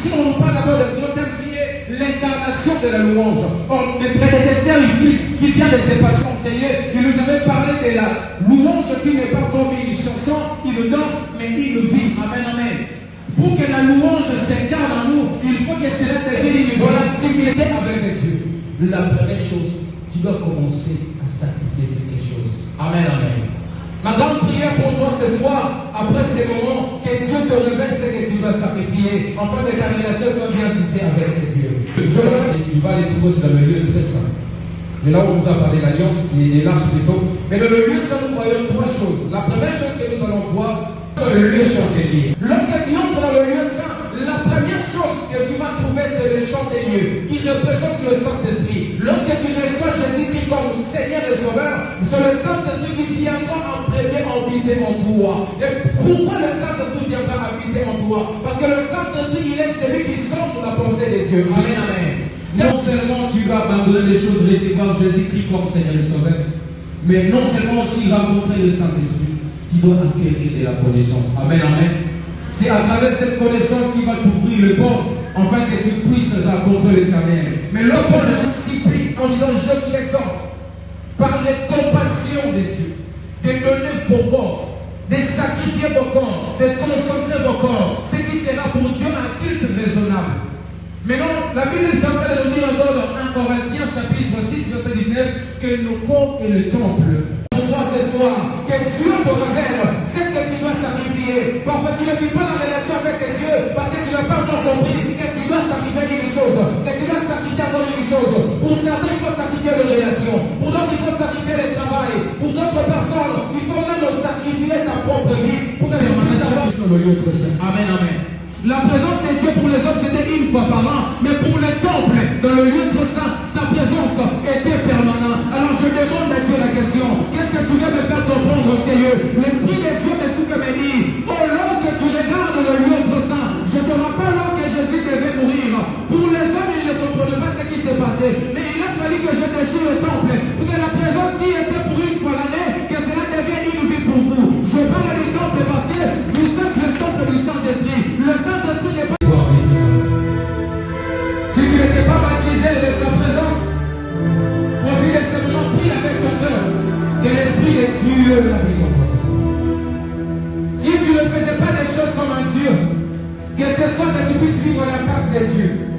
Ici, on nous parle d'abord de Dieu qui est l'incarnation de la louange. Or, les prédécesseurs qui vient de ses passions, Seigneur, il nous avait parlé de la louange qui n'est pas comme une chanson, il danse, mais il vit. Amen, amen. Pour que la louange s'incarne en nous, il faut que cela devienne une volatilité avec Dieu. La première chose, tu dois commencer à sacrifier quelque chose. Amen, amen. Ma grande prière pour toi ce soir, après ces moments, que Dieu te révèle ce que tu vas sacrifier, afin que ta relation soit bien tissée avec ce Dieu. Tu vas aller trouver dans le lieu très saint. Et là où on nous a parlé d'alliance, il est large plutôt. Mais dans le lieu saint, nous voyons trois choses. La première chose que nous allons voir, dans le lieu chandelier. Lorsque tu entres dans le lieu saint, la première chose que tu vas trouver, c'est le chandelier qui représente le Saint-Esprit. Lorsque tu reçois Jésus-Christ comme Seigneur et Sauveur, c'est le Saint-Esprit qui viendra en premier habiter en toi. Et pourquoi le Saint-Esprit viendra habiter en toi? Parce que le Saint-Esprit, il est celui qui sonde la pensée de Dieu. Amen, amen. Non seulement tu vas abandonner les choses, recevoir Jésus-Christ comme Seigneur et Sauveur, mais non seulement aussi rencontrer le Saint-Esprit, tu dois acquérir de la connaissance. Amen, amen. C'est à travers cette connaissance qui va t'ouvrir le porte, afin que tu puisses rencontrer l'Éternel. Mais lorsque je discipline en disant je t'exhorte, par les compassions de Dieu, de donner vos corps, de sacrifier vos corps, de concentrer vos corps, ce qui sera pour Dieu un culte raisonnable. Maintenant, la Bible est en train de nous dire encore dans 1 Corinthiens chapitre 6, verset 19, que nos corps est le temple. Pour toi ce soir, que Dieu te révèle ce que tu dois sacrifier. Parfois tu ne vis pas la relation avec Dieu parce que tu n'as pas encore compris que tu dois sacrifier quelque chose, que tu dois sacrifier encore quelque chose. Pour certains, il faut sacrifier les relations. Pour d'autres, il faut sacrifier le travail. Pour d'autres personnes, il faut même sacrifier ta propre vie pour que tu puisses avoir le lieu très saint. Amen, amen. La présence de Dieu pour les autres c'était une fois par an, mais pour les temples, dans le lieu très saint, sa présence était permanente. Alors je demande à Dieu la question, qu'est-ce que tu viens me faire comprendre, Seigneur? L'Esprit de Dieu me souffle me dit, oh lorsque tu regardes le lieu très saint, je te rappelle lorsque Jésus devait mourir. Pour les hommes, ils ne comprenaient pas ce qui s'est passé, mais il a fallu que je déchire le temple, pour que la présence qui était pour une fois l'année, que cela devienne une vie pour vous. Je parle du temple parce que vous êtes le temple du Saint-Esprit. Le Saint-Esprit n'est pas... Si tu n'étais pas baptisé de sa présence, profite simplement prie avec ton cœur que l'Esprit de Dieu l'habite en toi. Si tu ne faisais pas les choses comme un Dieu, que ce soit que tu puisses vivre la part de Dieu.